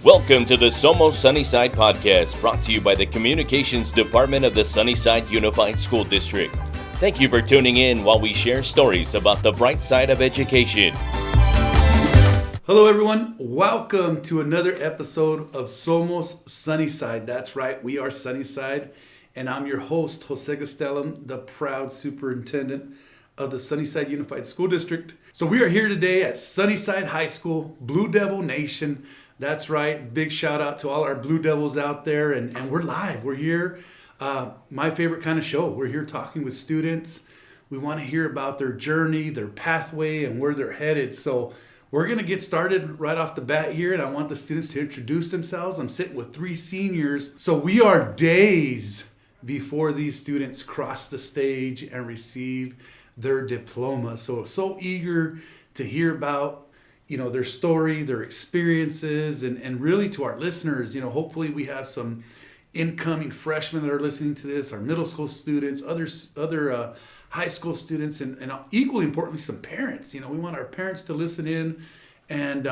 Welcome to the Somos Sunnyside podcast, brought to you by the Communications Department of the Sunnyside Unified School District. Thank you for tuning in while we share stories about the bright side of education. Hello everyone, welcome to another episode of Somos Sunnyside. That's right, we are Sunnyside, and I'm your host, Jose Castellum, the proud superintendent of the Sunnyside Unified School District. So we are here today at Sunnyside High School, Blue Devil Nation. That's right, big shout out to all our Blue Devils out there, and we're live, we're here. My favorite kind of show, we're here talking with students. We want to hear about their journey, their pathway, and where they're headed. So we're going to get started right off the bat here, and I want the students to introduce themselves. I'm sitting with 3 seniors. So we are days before these students cross the stage and receive their diploma. So eager to hear about, their story, their experiences, and really to our listeners, hopefully we have some incoming freshmen that are listening to this, our middle school students, other high school students, and equally importantly, some parents. We want our parents to listen in and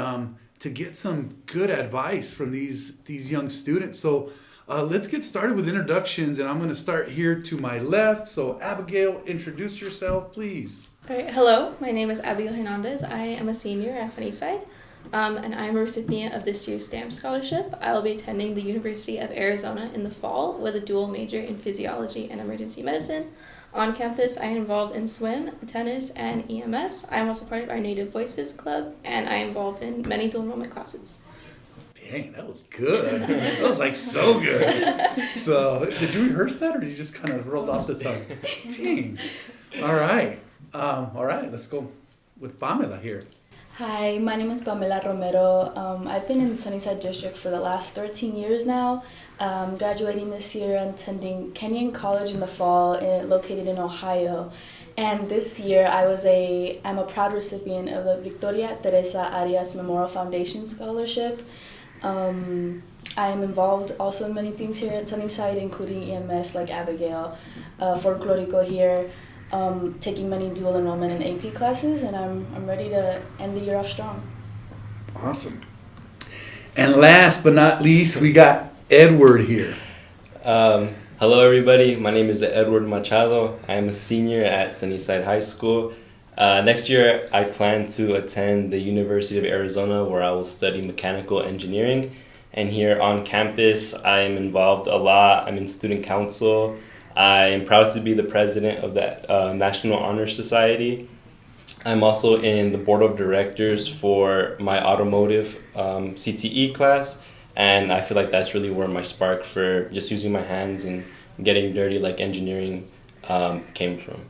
to get some good advice from these young students. So let's get started with introductions, and I'm going to start here to my left. So Abigail, introduce yourself, please. All right, hello, my name is Abigail Hernandez. I am a senior at Sunnyside, and I am a recipient of this year's STEM scholarship. I will be attending the University of Arizona in the fall with a dual major in physiology and emergency medicine. On campus, I am involved in swim, tennis, and EMS. I am also part of our Native Voices Club, and I am involved in many dual enrollment classes. Dang, that was good. That was so good. So, did you rehearse that, or did you just kind of rolled off the tongue? Dang. All right, let's go with Pamela here. Hi, my name is Pamela Romero. I've been in Sunnyside District for the last 13 years now. Graduating this year and attending Kenyon College in the fall, located in Ohio. And this year I'm a proud recipient of the Victoria Teresa Arias Memorial Foundation Scholarship. I am involved also in many things here at Sunnyside, including EMS like Abigail, folklorico here, taking many dual enrollment and AP classes, and I'm ready to end the year off strong. Awesome. And last but not least, we got Edward here. Hello everybody, my name is Edward Machado. I am a senior at Sunnyside High School. Next year I plan to attend the University of Arizona, where I will study mechanical engineering. And here on campus I am involved a lot. I'm in student council. I am proud to be the president of the National Honors Society. I'm also in the board of directors for my automotive CTE class, and I feel like that's really where my spark for just using my hands and getting dirty like engineering came from.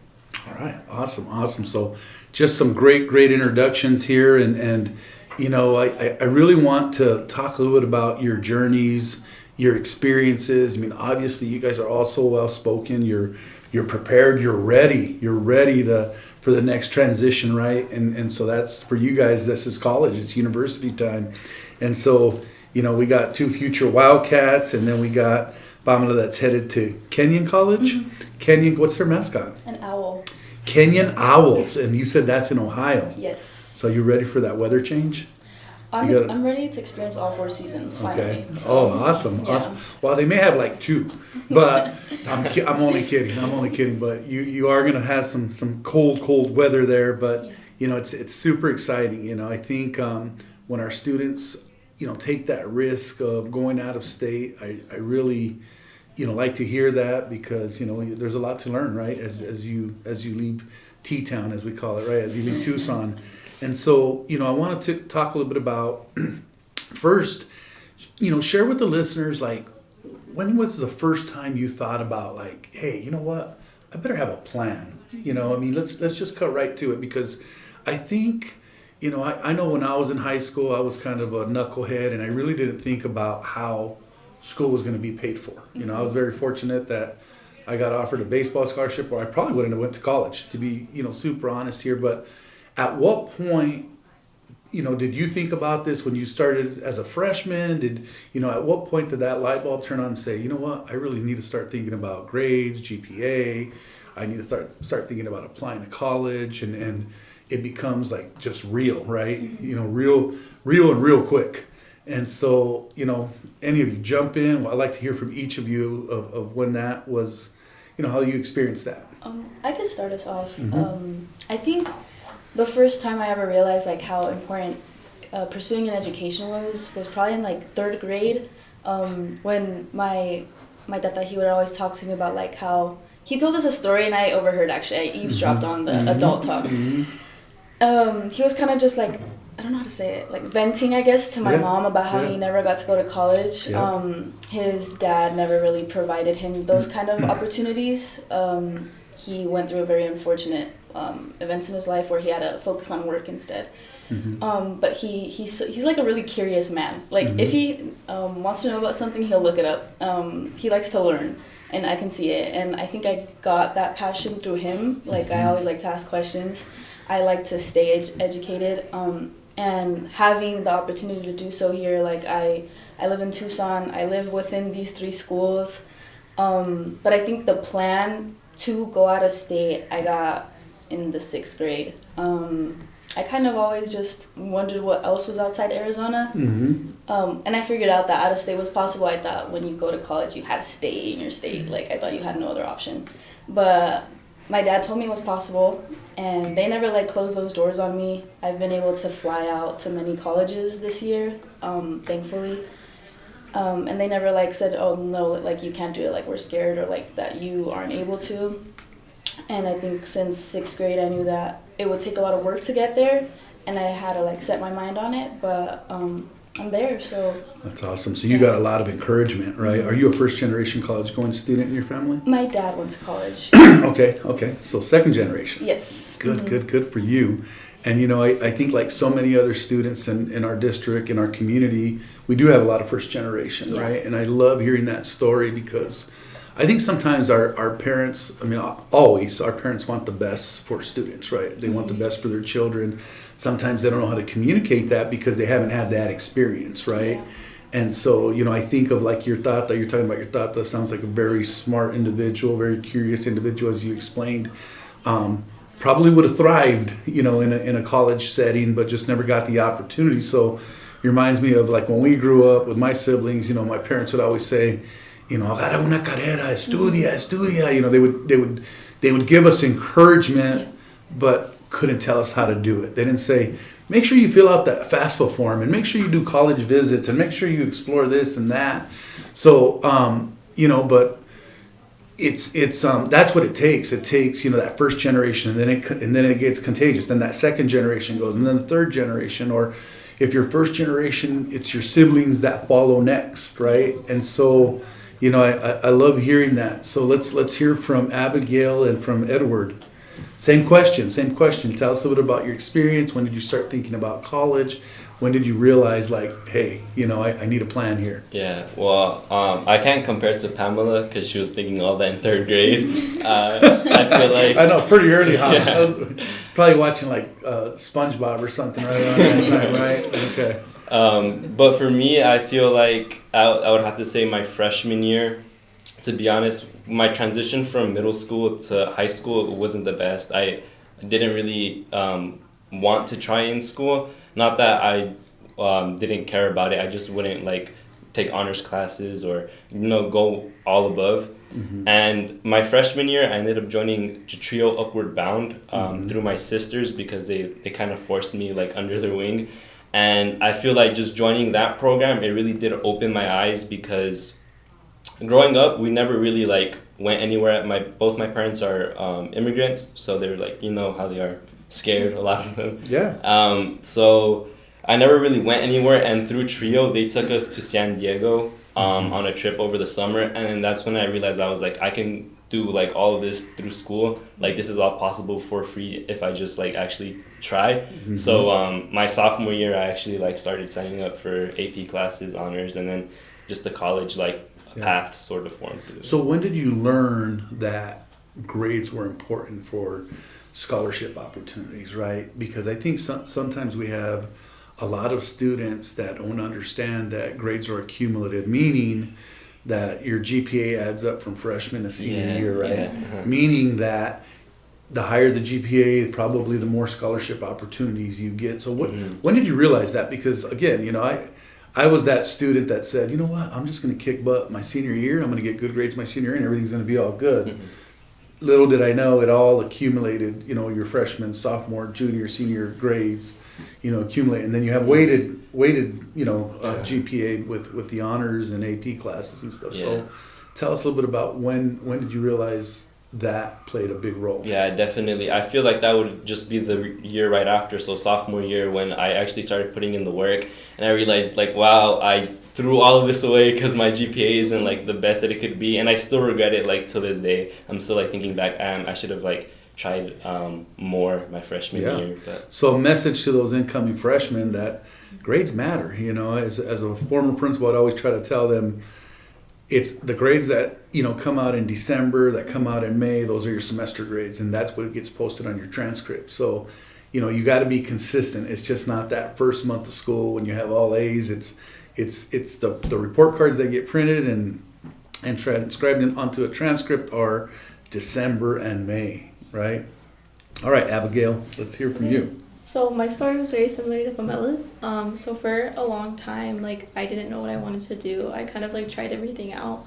All right, awesome. So just some great introductions here, and I really want to talk a little bit about your journeys, your experiences. I mean, obviously you guys are all so well spoken. You're prepared. You're ready for the next transition, right? And so that's for you guys. This is college. It's university time, and so we got 2 future Wildcats, and then we got Pamela that's headed to Kenyon College. Mm-hmm. Kenyon, what's their mascot? An owl. Kenyon Owls, and you said that's in Ohio. Yes. So you ready for that weather change? I'm ready to experience all 4 seasons finally. Okay. So, Awesome. Yeah. Awesome. Well, they may have 2, but I'm only kidding. But you are gonna have some cold weather there. But it's super exciting. I think when our students take that risk of going out of state, I really like to hear that, because there's a lot to learn, right? As you leave T-Town, as we call it, right? As you leave Tucson. And so, I wanted to talk a little bit about, first, share with the listeners, when was the first time you thought about, hey, you know what? I better have a plan. Let's just cut right to it, because I think, I know when I was in high school, I was kind of a knucklehead, and I really didn't think about how school was going to be paid for. I was very fortunate that I got offered a baseball scholarship, or I probably wouldn't have went to college, to be, super honest here. But at what point, did you think about this when you started as a freshman? At what point did that light bulb turn on and say, you know what, I really need to start thinking about grades, GPA. I need to start thinking about applying to college, and it becomes just real, right? Real and real quick. And so, any of you jump in. I'd like to hear from each of you of when that was, how you experienced that. I could start us off. I think the first time I ever realized like how important pursuing an education was probably in like third grade, when my tata, he would always talk to me about like how he told us a story, and I overheard, actually. I eavesdropped on the adult talk. He was kind of just like, I don't know how to say it, like venting, I guess, to my mom about how he never got to go to college. His dad never really provided him those kind of opportunities. He went through a very unfortunate events in his life where he had to focus on work instead. But he's like a really curious man. Like if he wants to know about something, he'll look it up. He likes to learn, and I can see it. And I think I got that passion through him. Like I always like to ask questions. I like to stay educated. And having the opportunity to do so here, like I live in Tucson. I live within these 3 schools. But I think the plan to go out of state, I got in the 6th grade. I kind of always just wondered what else was outside Arizona. And I figured out that out of state was possible. I thought when you go to college, you had to stay in your state. Like I thought you had no other option. But my dad told me it was possible, and they never like closed those doors on me. I've been able to fly out to many colleges this year, thankfully. And they never like said, oh no, like you can't do it, like we're scared, or like that you aren't able to. And I think since 6th grade, I knew that it would take a lot of work to get there, and I had to like set my mind on it, but I'm there, so. That's awesome. So you got a lot of encouragement, right? Are you a first generation college going student in your family? My dad went to college. Okay. So second generation. Yes. Good for you. And I think like so many other students in our district, in our community, we do have a lot of first generation, right? And I love hearing that story, because I think sometimes our parents, always our parents want the best for students, right? They want the best for their children. Sometimes they don't know how to communicate that because they haven't had that experience, right? Yeah. And so, I think of like your tata, you're talking about your tata, sounds like a very smart individual, very curious individual, as you explained. Probably would have thrived, in a college setting, but just never got the opportunity. So it reminds me of like when we grew up with my siblings, my parents would always say, agarra una carrera, estudia. They would give us encouragement, but couldn't tell us how to do it. They didn't say, make sure you fill out that FAFSA form, and make sure you do college visits, and make sure you explore this and that. So, but it's that's what it takes. It takes that first generation, and then it gets contagious. Then that second generation goes, and then the third generation, or if you're first generation, it's your siblings that follow next, right? And so, I love hearing that. So let's hear from Abigail and from Edward. Same question. Tell us a bit about your experience. When did you start thinking about college? When did you realize, like, hey, I need a plan here? Yeah, well, I can't compare to Pamela because she was thinking all that in 3rd grade. I feel like... I know, pretty early, huh? Yeah. I was probably watching, like, SpongeBob or something right around that time, right? Okay. But for me, I feel like I would have to say my freshman year. To be honest, my transition from middle school to high school wasn't the best. I didn't really want to try in school. Not that I didn't care about it. I just wouldn't like take honors classes or go all above. And my freshman year, I ended up joining Trio Upward Bound through my sisters, because they kind of forced me like under their wing. And I feel like just joining that program, it really did open my eyes, because growing up, we never really like went anywhere. Both my parents are immigrants, so they're like, how they are, scared, a lot of them. Yeah. So I never really went anywhere, and through Trio, they took us to San Diego on a trip over the summer, and then that's when I realized I was like, I can do like all of this through school. Like this is all possible for free if I just like actually try. So my sophomore year, I actually like started signing up for AP classes, honors, and then just the college path sort of formed through. So when did you learn that grades were important for scholarship opportunities, right? Because I think sometimes we have a lot of students that don't understand that grades are accumulative, meaning that your GPA adds up from freshman to senior year, right? Yeah. Meaning that the higher the GPA, probably the more scholarship opportunities you get. So when did you realize that? Because again, I was that student that said, you know what, I'm just going to kick butt my senior year. I'm going to get good grades my senior year, and everything's going to be all good. Mm-hmm. Little did I know, it all accumulated. You know, your freshman, sophomore, junior, senior grades, you know, accumulate, and then you have weighted, you know, GPA with the honors and AP classes and stuff. Yeah. So, tell us a little bit about when did you realize that played a big role? Yeah, definitely. I feel like that would just be the year right after, so sophomore year, when I actually started putting in the work, and I realized, like, wow, I threw all of this away because my GPA isn't, like, the best that it could be, and I still regret it, like, till this day. I'm still, like, thinking back, I should have, like, tried more my freshman year. But. So a message to those incoming freshmen that grades matter. You know, as a former principal, I'd always try to tell them, it's the grades that, you know, come out in December, that come out in May, those are your semester grades, and that's what gets posted on your transcript. So, you know, you got to be consistent. It's just not that first month of school when you have all A's. It's the report cards that get printed and transcribed onto a transcript are December and May, right? All right, Abigail, let's hear from you. So my story was very similar to Pamela's. So for a long time, like, I didn't know what I wanted to do. I kind of like tried everything out.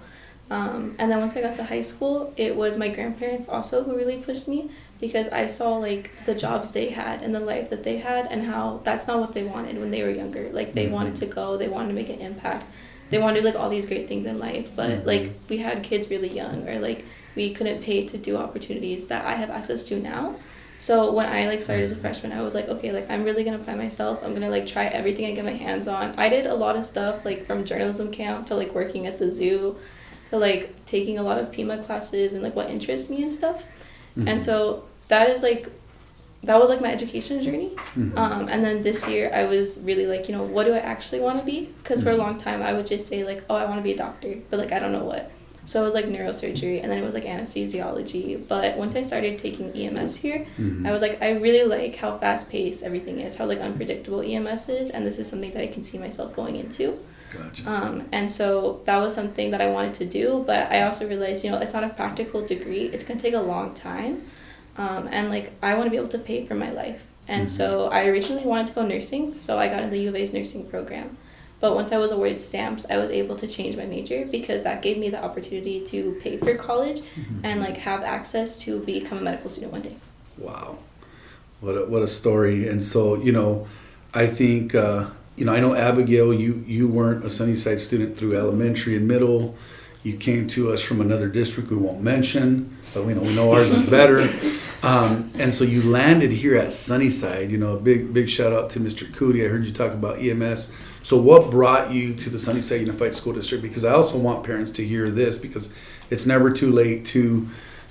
And then once I got to high school, it was my grandparents also who really pushed me, because I saw like the jobs they had and the life that they had, and how that's not what they wanted when they were younger. Like, they wanted to go, they wanted to make an impact. They wanted like all these great things in life, but like we had kids really young, or like we couldn't pay to do opportunities that I have access to now. So when I like started as a freshman, I was like, okay, like I'm really gonna apply myself. I'm gonna like try everything I get my hands on. I did a lot of stuff, like from journalism camp to like working at the zoo to like taking a lot of PIMA classes and like what interests me and stuff. And so that was like my education journey. And then this year I was really like, you know, what do I actually want to be? Because for a long time I would just say like, oh, I want to be a doctor, but like I don't know what. So it was like neurosurgery, and then it was like anesthesiology. But once I started taking EMS here, I was like, I really like how fast-paced everything is, how like unpredictable EMS is, and this is something that I can see myself going into. Gotcha. And so that was something that I wanted to do, but I also realized, you know, it's not a practical degree. It's going to take a long time. And like, I want to be able to pay for my life. And so I originally wanted to go nursing, so I got in the U of A's nursing program. But once I was awarded stamps, I was able to change my major, because that gave me the opportunity to pay for college and like have access to become a medical student one day. Wow, what a story! And so, you know, I think you know, I know Abigail, you weren't a Sunnyside student through elementary and middle. You came to us from another district we won't mention, but we know ours is better. And so you landed here at Sunnyside. You know, a big shout out to Mr. Cootie. I heard you talk about EMS. So what brought you to the Sunnyside Unified School District? Because I also want parents to hear this, because it's never too late to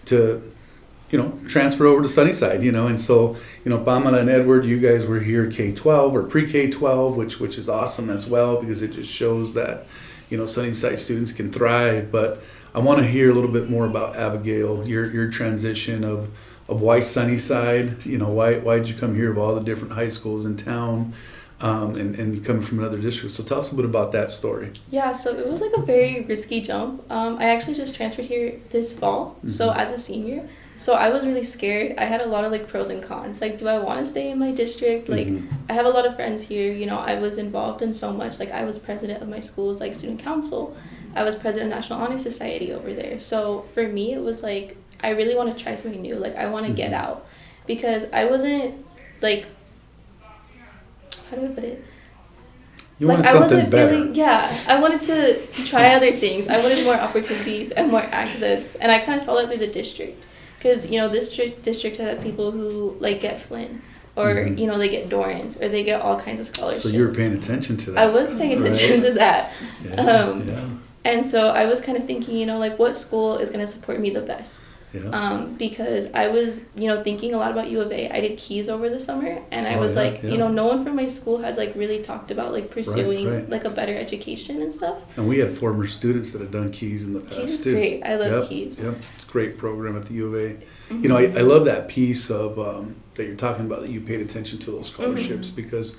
you know, transfer over to Sunnyside, you know. And so, you know, Pamela and Edward, you guys were here K-12 or pre-K-12, which is awesome as well, because it just shows that, you know, Sunnyside students can thrive. But I want to hear a little bit more about Abigail, your transition of why Sunnyside, you know, why did you come here of all the different high schools in town, and coming from another district. So tell us a bit about that story. Yeah, so it was like a very risky jump. I actually just transferred here this fall, so as a senior. So I was really scared. I had a lot of like pros and cons. Like, do I want to stay in my district? Like, I have a lot of friends here. You know, I was involved in so much. Like, I was president of my school's like student council. I was president of National Honor Society over there. So for me, it was like, I really want to try something new. Like, I want to get out, because I wasn't like, how do I put it? You wanted something better. I wanted to try other things. I wanted more opportunities and more access. And I kind of saw that through the district. Because, you know, this district has people who, like, get Flynn. Or, you know, they get Dorrance. Or they get all kinds of scholarships. So you were paying attention to that. I was paying attention to that. Yeah. And so I was kind of thinking, you know, like, what school is going to support me the best? Yeah. Because I was, you know, thinking a lot about U of A. I did Keys over the summer, and I was like, you know, no one from my school has like really talked about like pursuing like a better education and stuff. And we had former students that had done Keys in the past. Keys is too. great. I love Keys. Yep, it's a great program at the U of A. You know, I love that piece of that you're talking about, that you paid attention to those scholarships, because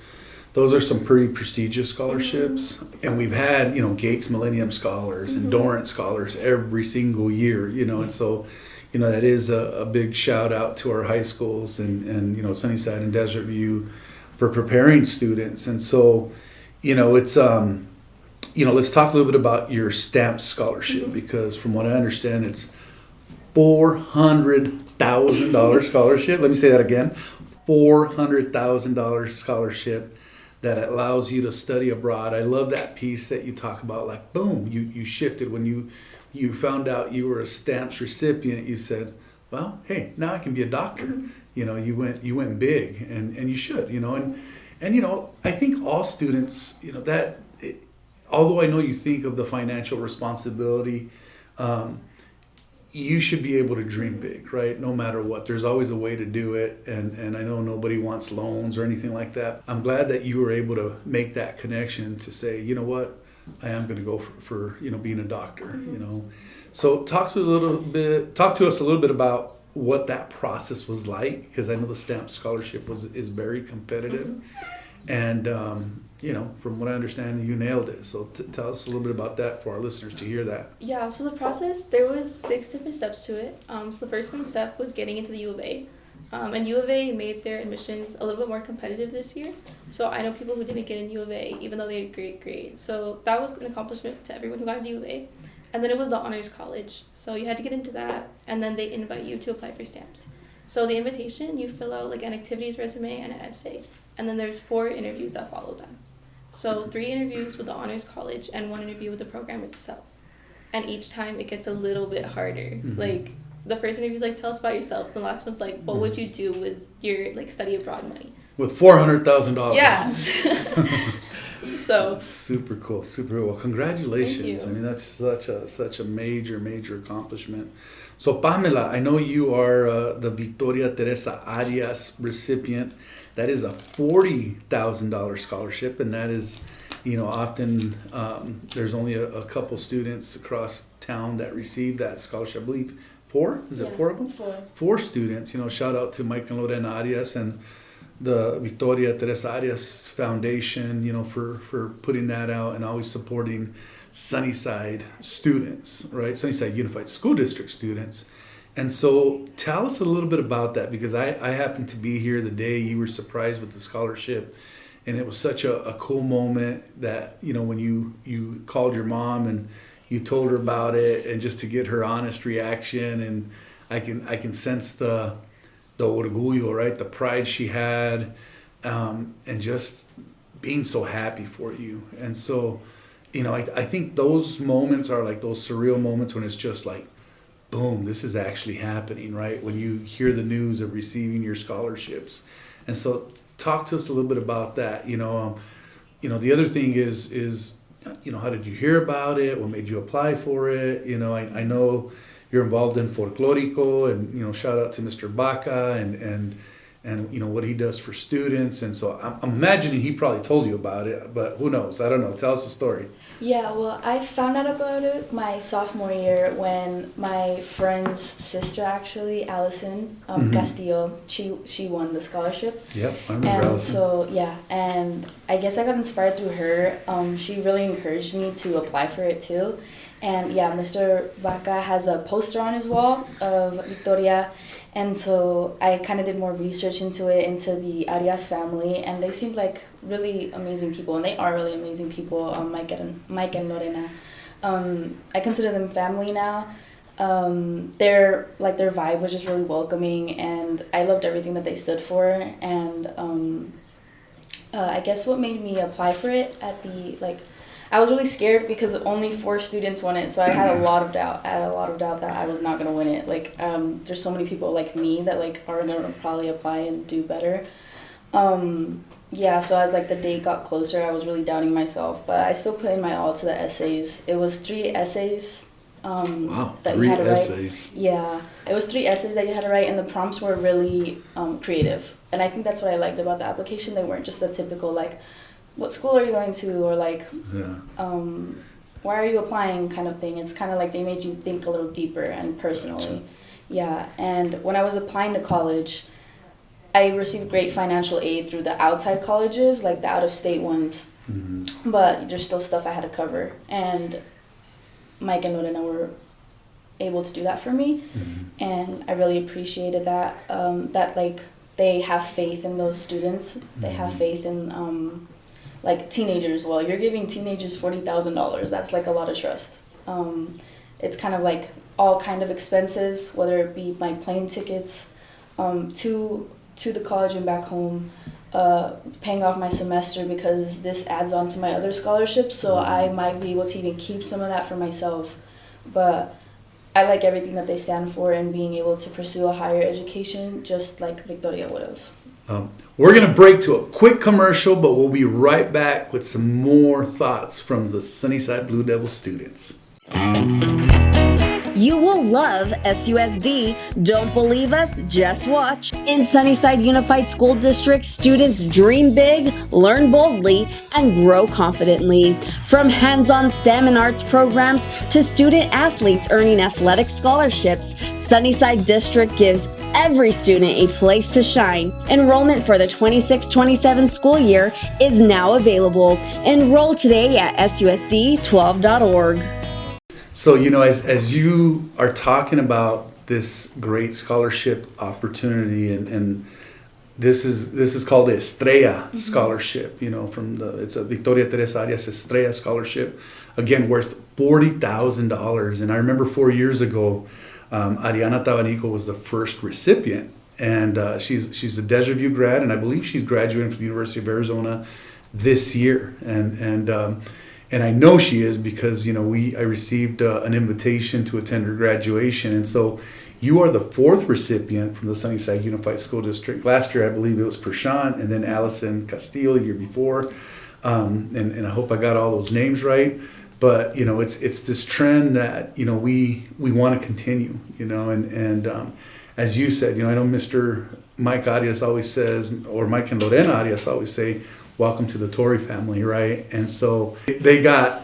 those are some pretty prestigious scholarships. And we've had, you know, Gates Millennium Scholars and Dorrance Scholars every single year, you know, and so, you know, that is a big shout out to our high schools and you know, Sunnyside and Desert View for preparing students. And so, it's let's talk a little bit about your stamp scholarship, because from what I understand, it's $400,000 scholarship. Let me say that again. $400,000 scholarship that allows you to study abroad. I love that piece that you talk about, like, boom, you shifted when you found out you were a stamps recipient. You said, well, hey, now I can be a doctor. You went big, and you should, and I think all students, although I know you think of the financial responsibility, you should be able to dream big, right? No matter what, there's always a way to do it. And I know nobody wants loans or anything like that. I'm glad that you were able to make that connection to say, you know what, I am going to go for being a doctor, So talk to us a little bit about what that process was like, because I know the stamp scholarship is very competitive. And, from what I understand, you nailed it. So tell us a little bit about that for our listeners to hear that. Yeah, so the process, there was 6 different steps to it. So the first main step was getting into the U of A. And U of A made their admissions a little bit more competitive this year. So I know people who didn't get in U of A, even though they had great grades. So that was an accomplishment to everyone who got into U of A. And then it was the Honors College. So you had to get into that, and then they invite you to apply for stamps. So the invitation, you fill out like an activities resume and an essay. And then there's 4 interviews that follow them. So 3 interviews with the Honors College and 1 interview with the program itself. And each time it gets a little bit harder. Like, the first interview is like, tell us about yourself. The last one's like, what would you do with your like study abroad money? With $400,000. Yeah. So super cool. Well, congratulations. Thank you. I mean, that's such a major accomplishment. So Pamela, I know you are the Victoria Teresa Arias recipient. That is a $40,000 scholarship, and that is, often there's only a couple students across town that receive that scholarship. I believe 4? Is it 4 of them? 4 students. Shout out to Mike and Lorena Arias and the Victoria Teresa Arias Foundation, for putting that out and always supporting Sunnyside students, right? Sunnyside Unified School District students. And so tell us a little bit about that, because I happened to be here the day you were surprised with the scholarship. And it was such a cool moment that, when you called your mom and you told her about it, and just to get her honest reaction. And I can sense the orgullo, right? The pride she had, and just being so happy for you. And so, I think those moments are like those surreal moments when it's just like, boom, this is actually happening, right? When you hear the news of receiving your scholarships. And so talk to us a little bit about that. The other thing is, how did you hear about it? What made you apply for it? I know you're involved in Folklorico, and, shout out to Mr. Baca and what he does for students. And so I'm imagining he probably told you about it, but who knows? I don't know. Tell us the story. Yeah, well, I found out about it my sophomore year when my friend's sister, actually, Allison Castillo, she won the scholarship. Yep, I remember And Allison. so, yeah, and I guess I got inspired through her. She really encouraged me to apply for it too. And yeah, Mr. Baca has a poster on his wall of Victoria. And so I kind of did more research into the Arias family, and they seemed like really amazing people, and they are really amazing people, Mike and Lorena. I consider them family now. Their vibe was just really welcoming, and I loved everything that they stood for. And I guess what made me apply for it I was really scared because only 4 students won it, so I had a lot of doubt. That I was not gonna win it. There's so many people like me that are gonna probably apply and do better. So as the date got closer, I was really doubting myself, but I still put in my all to the essays. It was 3 essays. Wow, that 3 you had to essays. write. Yeah, it was 3 essays that you had to write, and the prompts were really creative. And I think that's what I liked about the application. They weren't just the typical what school are you going to, or why are you applying kind of thing. It's kind of they made you think a little deeper and personally. Gotcha. Yeah, and when I was applying to college, I received great financial aid through the outside colleges, the out-of-state ones. Mm-hmm. But there's still stuff I had to cover, and Mike and Lorena were able to do that for me. Mm-hmm. And I really appreciated that, they have faith in those students. Mm-hmm. They have faith in like teenagers. Well, you're giving teenagers $40,000. That's like a lot of trust. It's kind of like all kind of expenses, whether it be my plane tickets to the college and back home, paying off my semester, because this adds on to my other scholarships, so I might be able to even keep some of that for myself. But I like everything that they stand for and being able to pursue a higher education just like Victoria would have. We're going to break to a quick commercial, but we'll be right back with some more thoughts from the Sunnyside Blue Devil students. You will love SUSD. Don't believe us? Just watch. In Sunnyside Unified School District, students dream big, learn boldly, and grow confidently. From hands-on STEM and arts programs to student athletes earning athletic scholarships, Sunnyside District gives every student a place to shine. Enrollment for the 26-27 school year is now available. Enroll today at susd12.org. So, as you are talking about this great scholarship opportunity, and this is called the Estrella Scholarship, it's a Victoria Teresa Arias Estrella Scholarship, again, worth $40,000. And I remember 4 years ago, Ariana Tabanico was the first recipient, and she's a Desert View grad, and I believe she's graduating from the University of Arizona this year. And I know she is because, I received an invitation to attend her graduation. And so you are the fourth recipient from the Sunnyside Unified School District. Last year, I believe it was Prashant, and then Allison Castillo the year before. And I hope I got all those names right. But, it's this trend that, we want to continue, and as you said, I know Mr. Mike Arias always says, or Mike and Lorena Arias always say, welcome to the Torrey family, right? And so they got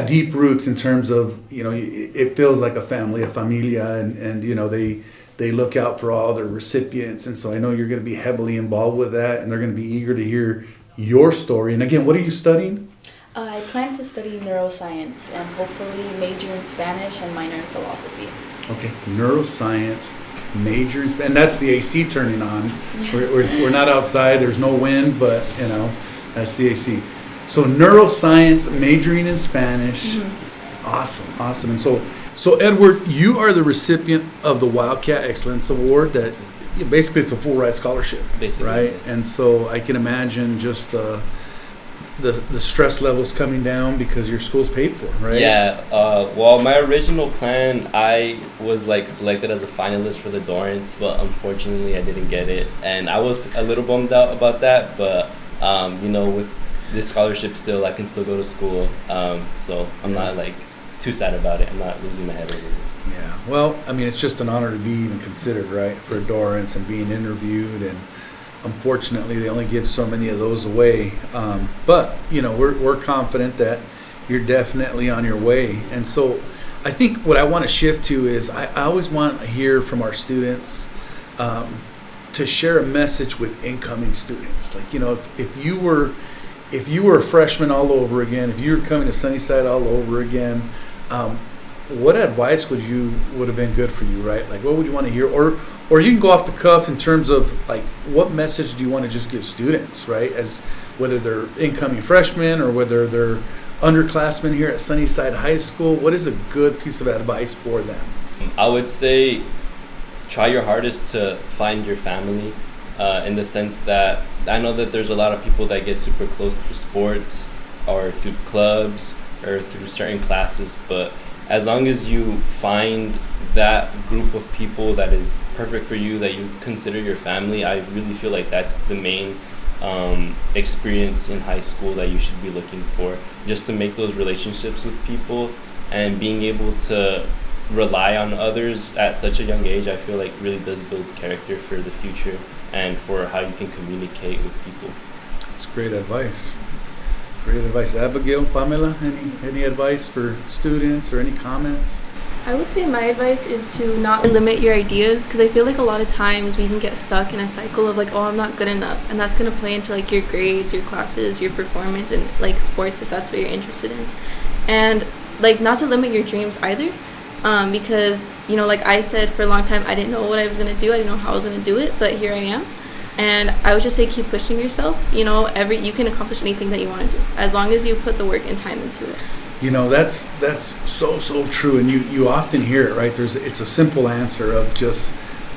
deep roots in terms of, it feels like a family, a familia, and they look out for all their recipients. And so I know you're going to be heavily involved with that, and they're going to be eager to hear your story. And again, what are you studying? I plan to study neuroscience and hopefully major in Spanish and minor in philosophy. Okay, neuroscience, major in Spanish, and that's the AC turning on. We're not outside, there's no wind, but that's the AC. So neuroscience, majoring in Spanish. Awesome. And so Edward, you are the recipient of the Wildcat Excellence Award. That basically it's a full ride scholarship, basically, right? And so I can imagine just the stress levels coming down because your school's paid for, right? Yeah. Well, my original plan, I was selected as a finalist for the Dorrance, but unfortunately I didn't get it, and I was a little bummed out about that. But with this scholarship, still I can still go to school, so I'm not too sad about it. I'm not losing my head over it. Yeah. Well, I mean, it's just an honor to be even considered, right, for Dorrance and being interviewed, and unfortunately, they only give so many of those away. But we're confident that you're definitely on your way. And so, I think what I want to shift to is I always want to hear from our students to share a message with incoming students. If you were a freshman all over again, if you were coming to Sunnyside all over again, what advice would have been good for you, right? What would you want to hear, or you can go off the cuff in terms of what message do you want to just give students, right? As whether they're incoming freshmen or whether they're underclassmen here at Sunnyside High School, what is a good piece of advice for them? I would say try your hardest to find your family, in the sense that I know that there's a lot of people that get super close through sports or through clubs or through certain classes, but as long as you find that group of people that is perfect for you, that you consider your family, I really feel like that's the main experience in high school that you should be looking for, just to make those relationships with people and being able to rely on others at such a young age. I feel like really does build character for the future and for how you can communicate with people. That's great advice. Great advice. Abigail, Pamela, any advice for students or any comments? I would say my advice is to not limit your ideas, because I feel like a lot of times we can get stuck in a cycle of I'm not good enough, and that's going to play into your grades, your classes, your performance, and sports if that's what you're interested in. And not to limit your dreams either, because I said, for a long time I didn't know what I was going to do, I didn't know how I was going to do it, but here I am. And I would just say keep pushing yourself. You know, you can accomplish anything that you want to do as long as you put the work and time into it. You know, that's so true, and you often hear it, right? It's a simple answer of just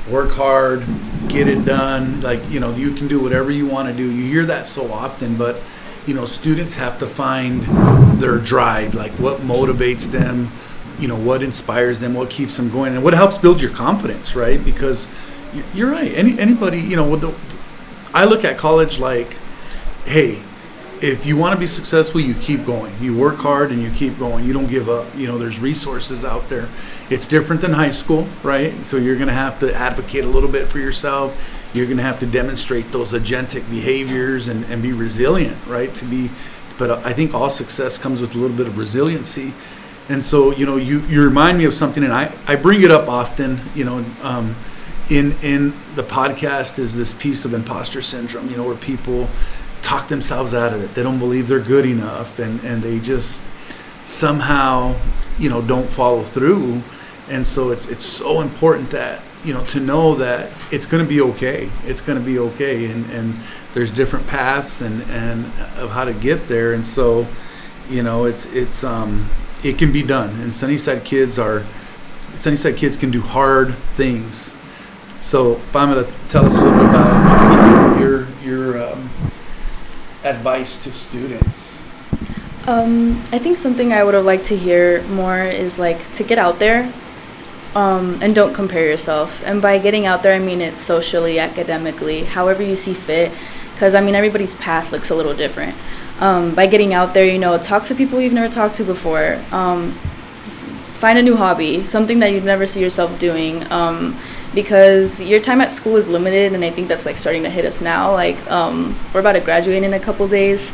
work hard, get it done. Like, you know, you can do whatever you want to do. You hear that so often, but you know, students have to find their drive, like what motivates them, you know, what inspires them, what keeps them going, and what helps build your confidence, right? Because you're right. Anybody, you know, I look at college like, hey, if you want to be successful, you keep going. You work hard and you keep going. You don't give up. You know, there's resources out there. It's different than high school, right? So you're going to have to advocate a little bit for yourself. You're going to have to demonstrate those agentic behaviors and be resilient, right? But I think all success comes with a little bit of resiliency. And so, you know, you remind me of something, and I bring it up often, you know, in the podcast is this piece of imposter syndrome, you know, where people talk themselves out of it. They don't believe they're good enough, and they just somehow, you know, don't follow through. And so it's so important that, you know, to know that it's going to be okay. It's going to be okay, and there's different paths and of how to get there. And so, you know, it can be done. And Sunnyside kids can do hard things. So, Pamela, tell us a little bit about your advice to students. I think something I would have liked to hear more is like to get out there and don't compare yourself. And by getting out there, I mean it socially, academically, however you see fit, because I mean everybody's path looks a little different. By getting out there, you know, talk to people you've never talked to before. Find a new hobby, something that you'd never see yourself doing, because your time at school is limited, and I think that's like starting to hit us now. Like we're about to graduate in a couple days.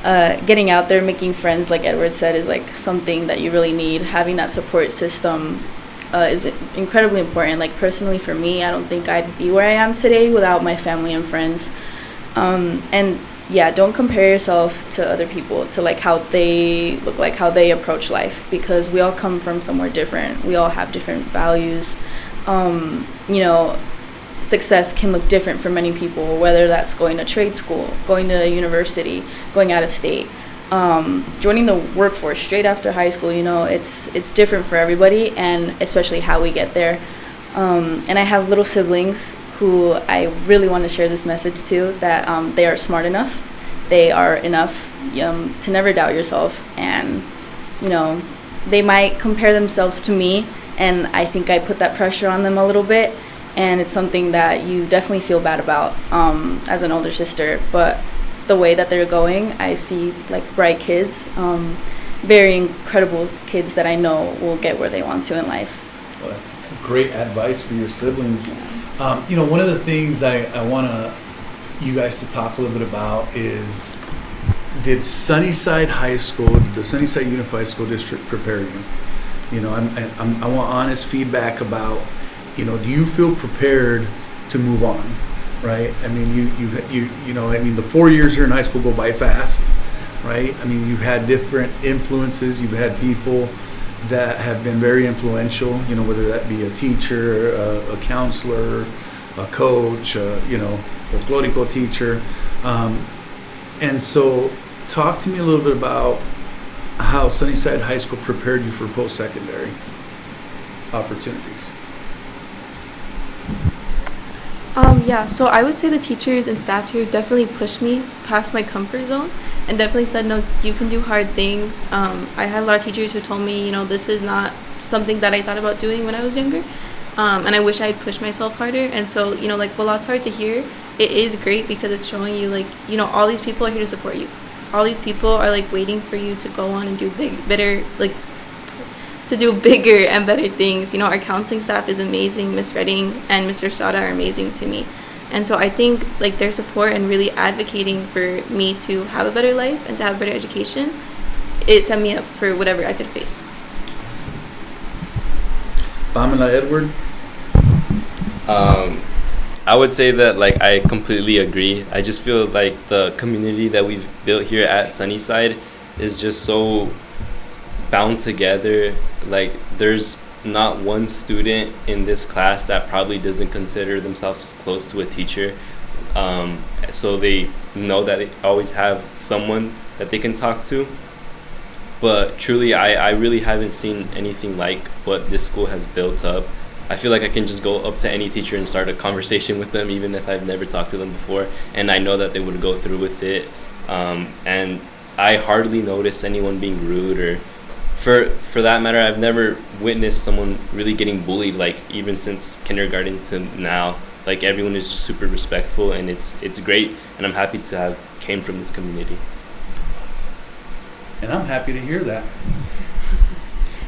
Getting out there, making friends, like Edward said, is like something that you really need. Having that support system is incredibly important. Like personally for me, I don't think I'd be where I am today without my family and friends. And yeah, don't compare yourself to other people, to like how they look, like how they approach life, because we all come from somewhere different. We all have different values. You know, success can look different for many people, whether that's going to trade school, going to university, going out of state, joining the workforce straight after high school. You know, it's different for everybody, and especially how we get there. And I have little siblings who I really want to share this message to, that they are smart enough, they are enough to never doubt yourself. And you know, they might compare themselves to me, and I think I put that pressure on them a little bit, and it's something that you definitely feel bad about as an older sister. But the way that they're going, I see like bright kids, very incredible kids that I know will get where they want to in life. Well, that's great advice for your siblings. You know, one of the things I want you guys to talk a little bit about is, did Sunnyside High School, the Sunnyside Unified School District, prepare you? You know, I want honest feedback about, you know, do you feel prepared to move on, right? I mean, you know, I mean, the 4 years here in high school go by fast, right? I mean, you've had different influences. You've had people that have been very influential, you know, whether that be a teacher, a counselor, a coach, you know, a folklorico teacher. And so talk to me a little bit about how Sunnyside High School prepared you for post-secondary opportunities. Yeah, so I would say the teachers and staff here definitely pushed me past my comfort zone and definitely said, no, you can do hard things. I had a lot of teachers who told me, you know, this is not something that I thought about doing when I was younger. And I wish I had pushed myself harder. And so, you know, like, well, that's hard to hear. It is great because it's showing you, like, you know, all these people are here to support you. All these people are, like, waiting for you to go on and do to do bigger and better things. You know, our counseling staff is amazing. Miss Redding and Mr. Sada are amazing to me. And so I think, like, their support and really advocating for me to have a better life and to have a better education, it set me up for whatever I could face. Pamela, Edward? I would say that, like, I completely agree. I just feel like the community that we've built here at Sunnyside is just so bound together. Like, there's not one student in this class that probably doesn't consider themselves close to a teacher. So they know that they always have someone that they can talk to. But truly, I really haven't seen anything like what this school has built up. I feel like I can just go up to any teacher and start a conversation with them, even if I've never talked to them before, and I know that they would go through with it. And I hardly notice anyone being rude, or for that matter, I've never witnessed someone really getting bullied, like even since kindergarten to now. Like everyone is just super respectful, and it's great, and I'm happy to have came from this community. Awesome. And I'm happy to hear that.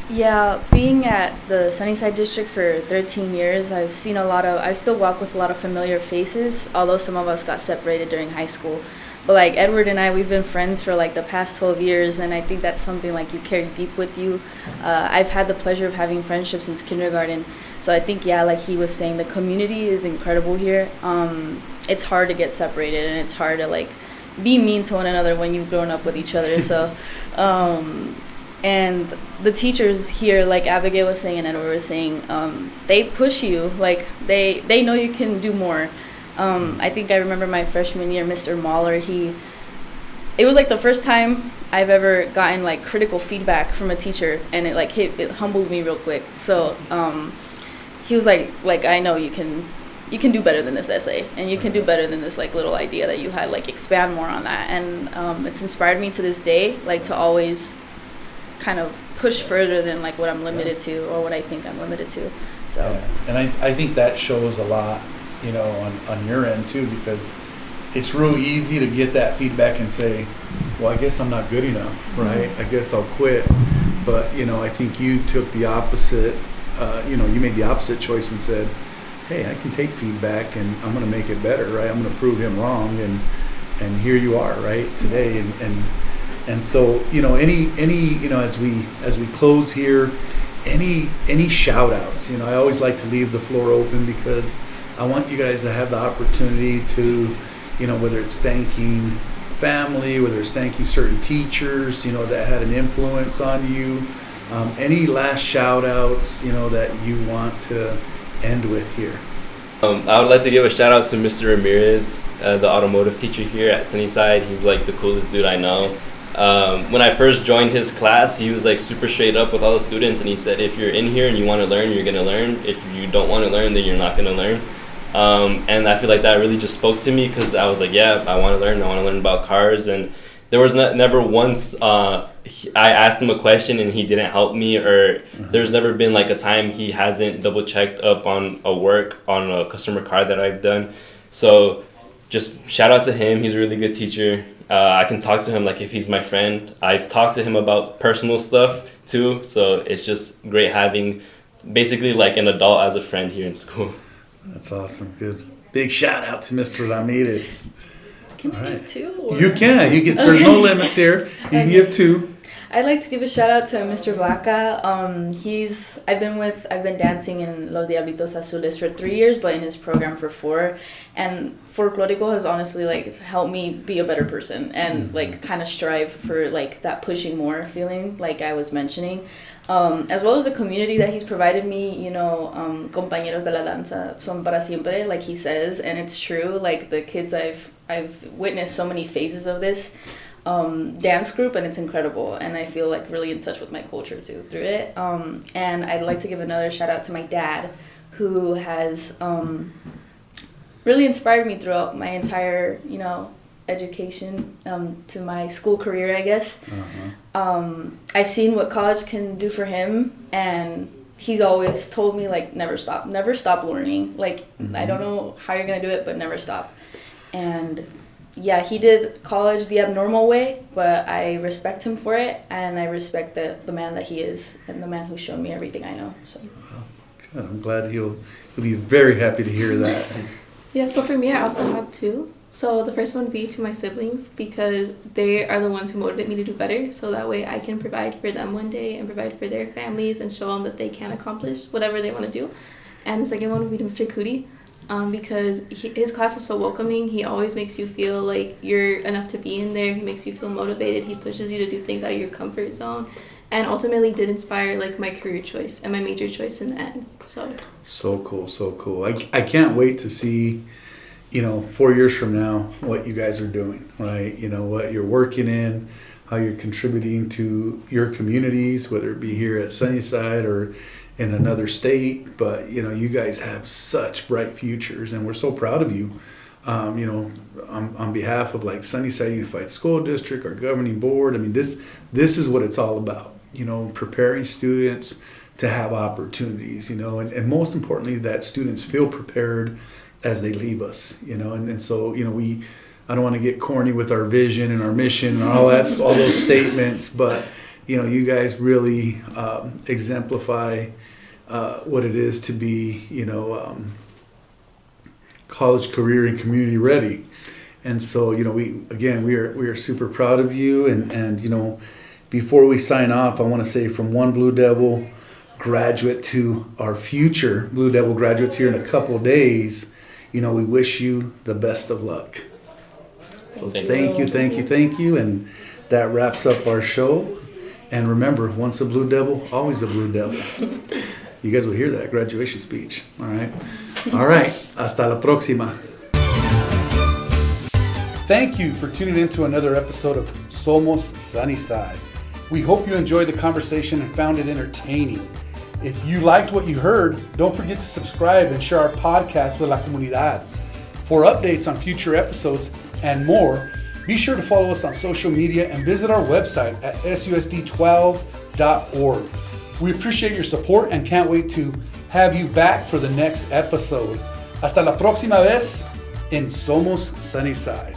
Yeah, being at the Sunnyside district for 13 years, I still walk with a lot of familiar faces, although some of us got separated during high school. But like Edward and I, we've been friends for like the past 12 years, and I think that's something like you carry deep with you. I've had the pleasure of having friendships since kindergarten. So I think, yeah, like he was saying, the community is incredible here. It's hard to get separated, and it's hard to like be mean to one another when you've grown up with each other. So, and the teachers here, like Abigail was saying and Edward was saying, they push you. Like they know you can do more. I think I remember my freshman year, Mr. Mahler, it was like the first time I've ever gotten like critical feedback from a teacher, and it humbled me real quick. So he was like I know you can do better than this essay, and you can do better than this like little idea that you had, like expand more on that. And it's inspired me to this day, like to always kind of push further than like what I'm limited to or what I think I'm limited to. So and I think that shows a lot, you know, on your end too, because it's real easy to get that feedback and say, well, I guess I'm not good enough, right? I guess I'll quit. But, you know, I think you took the opposite, you made the opposite choice and said, hey, I can take feedback and I'm going to make it better, right? I'm going to prove him wrong. And here you are, right, today. And so, you know, any, you know, as we close here, any shout outs, you know, I always like to leave the floor open because I want you guys to have the opportunity to, you know, whether it's thanking family, whether it's thanking certain teachers, you know, that had an influence on you, any last shout outs, you know, that you want to end with here. I would like to give a shout out to Mr. Ramirez, the automotive teacher here at Sunnyside. He's like the coolest dude I know. When I first joined his class, he was like super straight up with all the students, and he said, if you're in here and you want to learn, you're going to learn. If you don't want to learn, then you're not going to learn. And I feel like that really just spoke to me, because I was like, yeah, I want to learn. I want to learn about cars. And there was never once I asked him a question and he didn't help me, or there's never been like a time he hasn't double checked up on a customer car that I've done. So just shout out to him. He's a really good teacher. I can talk to him like if he's my friend. I've talked to him about personal stuff too. So it's just great having basically like an adult as a friend here in school. That's awesome. Good. Big shout out to Mr. Ramirez. Can I give two? Or? You can. There's no limits here. You can give two. I'd like to give a shout out to Mr. Vaca. I've been dancing in Los Diablitos Azules for 3 years, but in his program for 4. And Folklorico has honestly like helped me be a better person and like kind of strive for like that pushing more feeling, like I was mentioning. As well as the community that he's provided me, you know, compañeros de la danza son para siempre, like he says, and it's true. Like the kids, I've witnessed so many phases of this dance group, and it's incredible, and I feel like really in touch with my culture too through it. And I'd like to give another shout out to my dad, who has really inspired me throughout my entire, you know, education to my school career, I guess. I've seen what college can do for him, and he's always told me like never stop learning. Like I don't know how you're gonna do it, but never stop. And yeah, he did college the abnormal way, but I respect him for it, and I respect the man that he is and the man who showed me everything I know. So good. I'm glad he'll be very happy to hear that. Yeah, so for me, I also have two. So the first one would be to my siblings, because they are the ones who motivate me to do better, so that way I can provide for them one day and provide for their families and show them that they can accomplish whatever they want to do. And the second one would be to Mr. Cootie, because his class is so welcoming. He always makes you feel like you're enough to be in there. He makes you feel motivated. He pushes you to do things out of your comfort zone, and ultimately did inspire like my career choice and my major choice in the end. So cool. I can't wait to see, 4 years from now, what you guys are doing, right? What you're working in, how you're contributing to your communities, whether it be here at Sunnyside or in another state. But, you guys have such bright futures, and we're so proud of you. On behalf of like Sunnyside Unified School District, our governing board, this is what it's all about, preparing students to have opportunities, and most importantly, that students feel prepared as they leave us, and so, I don't want to get corny with our vision and our mission and all those statements, but, you guys really exemplify what it is to be, college, career, and community ready. And so, we are super proud of you. And before we sign off, I want to say from one Blue Devil graduate to our future Blue Devil graduates here in a couple of days, we wish you the best of luck. So thank you. And that wraps up our show. And remember, once a Blue Devil, always a Blue Devil. You guys will hear that graduation speech. All right. Hasta la próxima. Thank you for tuning in to another episode of Somos Sunnyside. We hope you enjoyed the conversation and found it entertaining. If you liked what you heard, don't forget to subscribe and share our podcast with la comunidad. For updates on future episodes and more, be sure to follow us on social media and visit our website at susd12.org. We appreciate your support and can't wait to have you back for the next episode. Hasta la próxima vez en Somos Sunnyside.